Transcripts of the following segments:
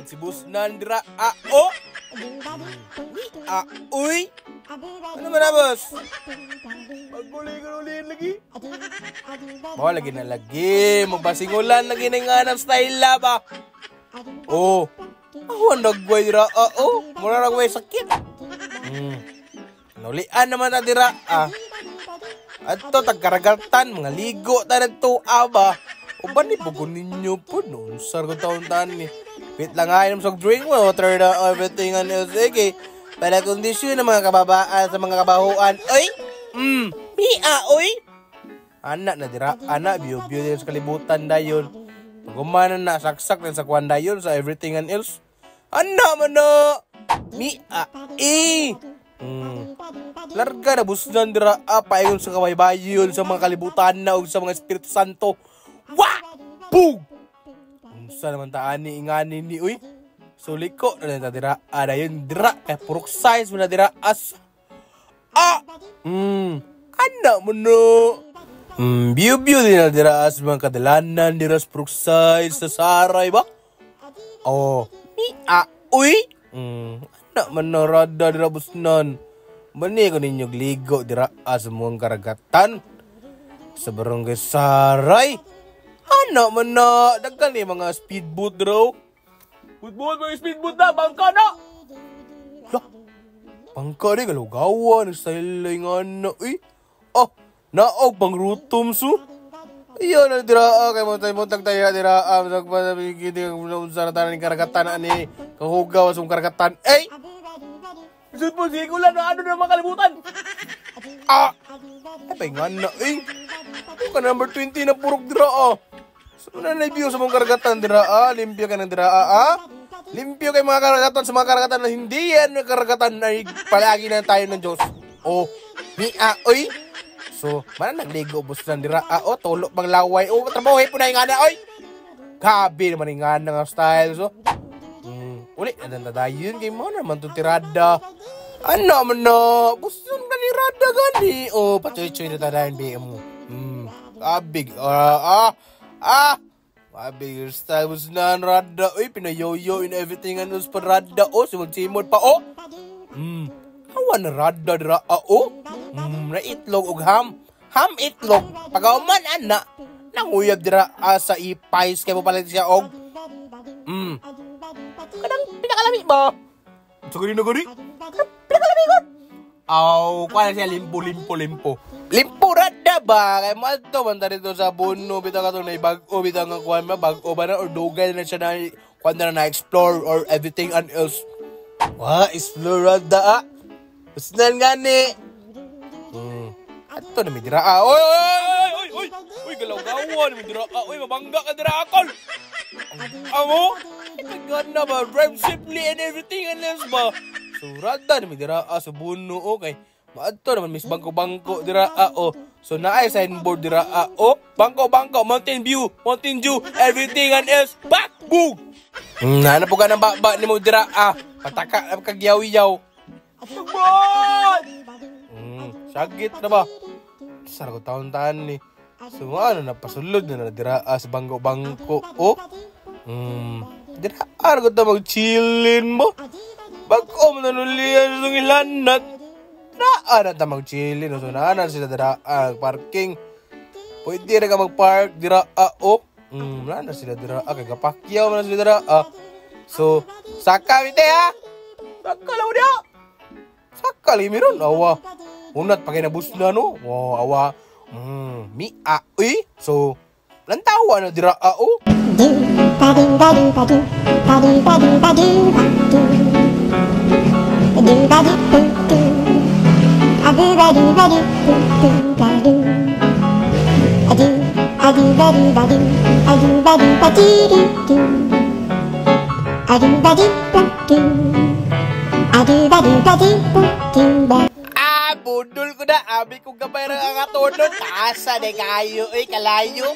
pag si Busnan dira. O. Uy. Ano man na, boss? Maguli-guliin lagi. Bawa lagi na lagi. Magbasingulan lagi na nga ng style ba? Oh. Ako nagway dira. Mura nagway sakit. Nulian naman na dira. Ato tagkaragatan. Mga ligo ta na to. Ba? O ba ni bugon ninyo po? Noon sar ko taon-taon ni. Wait lang nga inom sa drink water na everything and else. Okay. Para kondisyon ng mga kababaan sa mga kabahuan. Oy! Oy! Anak na dira. Anak, biyo-biyo din sa kalibutan dayon. Pagumana na, saksak din sa kwan dayon sa everything and else. Anak man na! Larga na busnan dira. Paingon sa kabaybayon sa mga kalibutan na o sa mga Espiritu Santo. Wah! Boom! Unsa naman taan ni ingani ni uy? So liko na dira. Dayon dira kay purok size mo na dira as. Anak mo no. Biyo-biyo din na dira as mga kadalanan dira sa purok size sa saray ba? Uy. Anak man na rada dira busnan. Bani ko ninyo gligo dira as mong karagatan sa barangay saray. Anak man na daghan ni mga speedboat draw. Football mga speedboat na, bangka na! Bangka rin, galugawan, style nga na, naog pang rutom su. Iyon na dira, kay montag tayo dira, nagpapagigit sa natanan ng karagatan ni kahugaw sa karagatan. Isod po, sige ko lang na ano na makalimutan. Ay nga na, Ito ka number 20 na purok dira, So na na-view sa mga karagatan dira, limpyo ka ng dira, limpyo kay mga karagatan sa mga karagatan na hindi yan karagatan na palagi na tayo ng Diyos. Oy. So, mana nagligo bus na dira, tulok pang laway, trabaho po na yung ana, oy. Kabi naman yung ana nga style, so. Uli, nadadayon kay mo naman itong tirada. Ano man na, bus yung kanirada gani. Pachoy-choy na tadayan, BM mo. Kabig, Bigger style was nan rada. Pinayoyo in everything and was pa rada. Simod pa. Awan na rada dira. Na itlog og ham. Ham itlog. Pagauman ana. Nanguyab dira sa ipais kay mo palit siya og. Kadang pinakalami ba? Sagari na gari? Pinakalami ko. Kuha siya limpo. Limpo rada ba? Kaya malto man dito sa buno. Bita ka ito na ibag-o. Bita nga kuha mo. Bag-o ba na? Or dugay na siya na kuha na explore or everything and else. Explore rada Usnan nga ni. Ato na may dira. Uy, galaw-gawan. May dira. Mabangga ka dira akol. Amo? Ganda ba? Drive safely and everything and else ba? So rada na may dira sa buno. Okay. Maadto naman mis bangko-bangko dira So naay signboard dira bangko-bangko, Mountain View, everything and else. Back boom. Nana po ka ng baba ni mo dira pataka kagyaw-yaw. Sagit na ba? Sar ko taon-taon ni. So ano na pasulod na dira sa bangko-bangko. Dira ko ta mag-chillin mo. Bag-o man nulian sa ilanat. Naan na mag-chillin. So, naanan sila dira parking. Pwede rin ka mag-park dira. Naanan sila dira. Kaya kapakyaw na sila dira. So, saka mite Saka lang dia. Saka lang meron. Unat pa kayo na bus na no. Awa. So, lantawa na dira. Budol ko na. Abi ko gabay ng akatunod. Asa de kayo. Kalayo.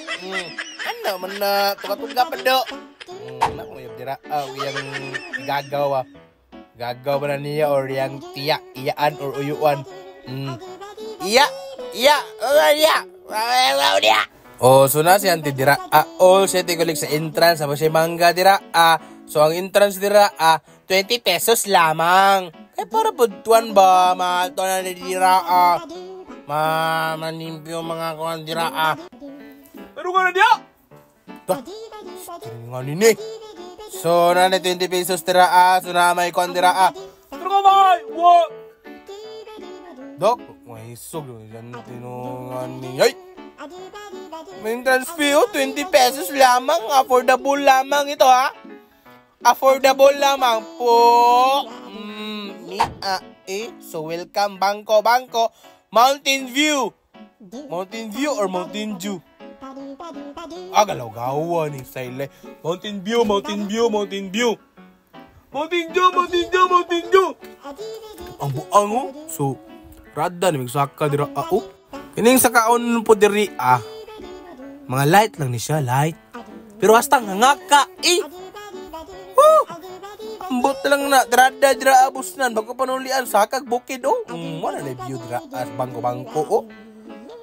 Ano man na. Tuka-tuka pa do. Nakuyab dira. Yang gagawa. Gagaw ba na niya or yang tiyak, iyaan or uyuan? Iya. So na si Auntie dira. All siya tigulik sa entrance. Apa siya mangga dira. So ang entrance dira 20 pesos lamang. Kaya para budtuan ba mato na dira manimpyo mga kuan dira pero ka na diya. Nga nini. So na 20 pesos dira so na may kuan dira pero ka ba? What? Dok, may isog yan tinungan ni. Ay! May entrance fee 20 pesos lamang. Affordable lamang ito Affordable lamang po. So welcome Bangko Mountain View. Mountain View or Mountain Dew? Galaw-gawa ni Sailay. Mountain View. Mountain Dew. Ang buang So rada ni magsaka dira Kining sa kaon po diri mga light lang ni siya, light. Pero hasta ngaka ambot lang na rada dira abusnan bago panulian sa kag bukid wala na view dira as bangko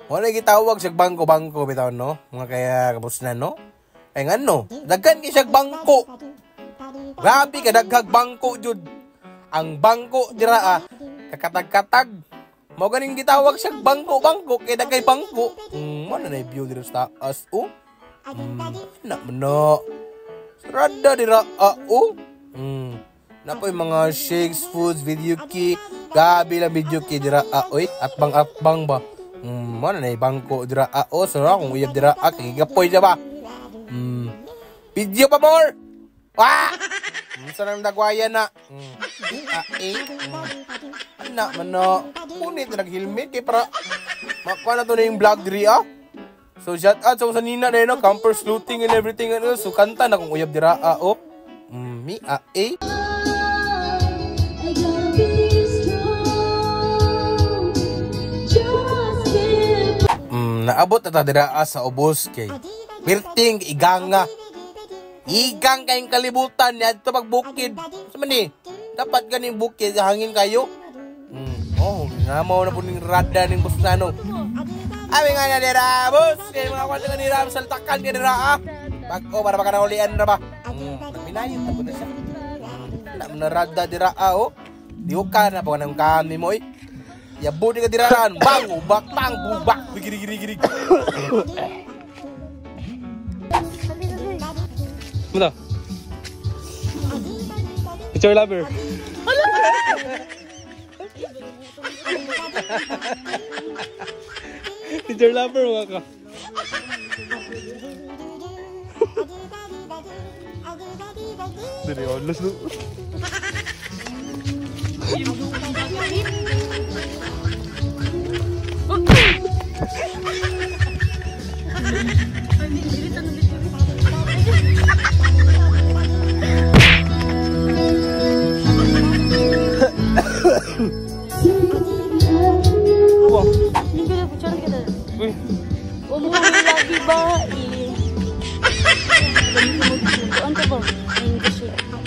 wala gitawag sa bangko bitaw no mga kaya kabusnan no ay ngano daghan ki siya bangko. Grabe ka daghag bangko jud. Ang bangko dira kakatag-katag. Mao ganing gitawag siya bangko kay dagay bangko. Wala na view dira sa taas na mano. Sarada dira na po yung mga shakes, foods, video key. Gabi lang video key dira atbang ba. Wala na bangko dira so kung uyab dira kigapoy siya ba. Video pa more. Saan ang dagwaya na? Anak mano. Punit na nag-helmet kay para makuha na to na yung vlog diri So shout out sa nina na yun campers looting and everything so kanta na kung uyab dira naabot na ta dira sa ubos kay Birting iganga igang kayong kalibutan niya ito pagbukid sa mani dapat ganing bukid hangin kayo nga mo na po ning rada ning busnano abi nga na dira bus kay mga kwento nga nira saltakan ka dira bag-o para baka naulian na ba minayon na po na siya na rada dira diuka na po ng kami mo yabo di ka diraan bang ubak bang bubak giri Muna. It's your lover. It's your lover mga ka. Dali, onlos no. Lagi ba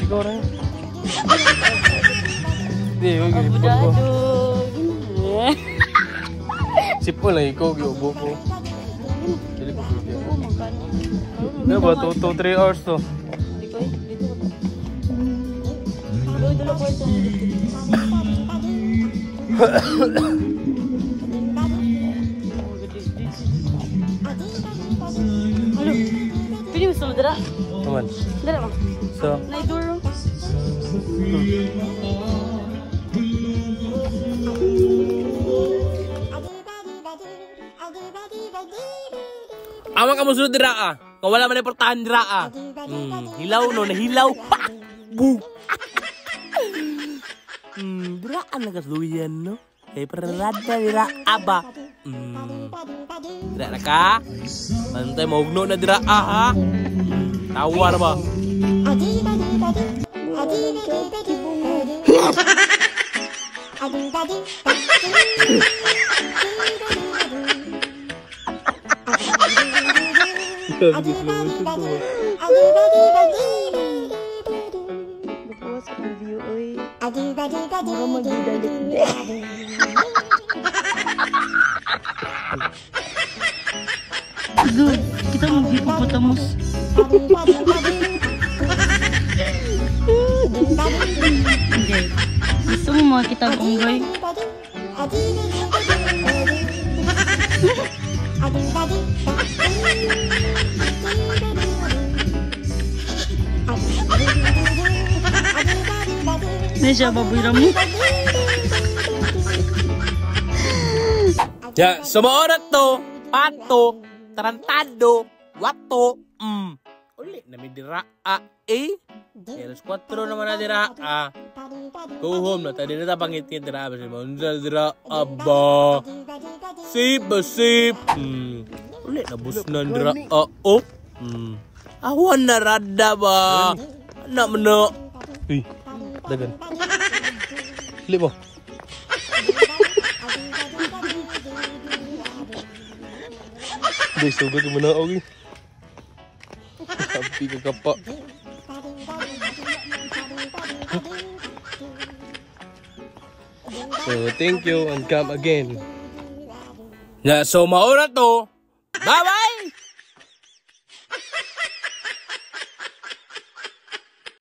ikaw rin. Hindi, yung gilipon ko. Sipol lang ikaw, giubo ko. Gilipon ko dito. Ano ba, 2-3 hours to? Pwede mo sulod dara? Naman. Dara mo? So? Naiduro? Ama kamu sulod dira kung wala man importahan dira hilaw no, nahilaw. Bu. Diraan na kasluyan no? Kaya pararada dira aba. Dira na ka? Pantay maugno na dira ha? Tawa na ba? Bawas ang view oy. Mura magdidalik. Good. Kita mag-hippopotamus. Gusto mo makita ang unggoy? Medyo baboy mo. Ya, semua orang to, pato, tarantado, wato, uli nami diraa, Alas 4 naman na diraa. Go home na, tadi na pangit-ngit diraa, basi mo, diraa ba? Sip, basip, uli nabus na diraa, awan na rada ba? Anak mena. Dagan. Lip mo. Guys, sugod mo na ako. Happy ka pa. So, thank you and come again. So, maura to. Bye-bye!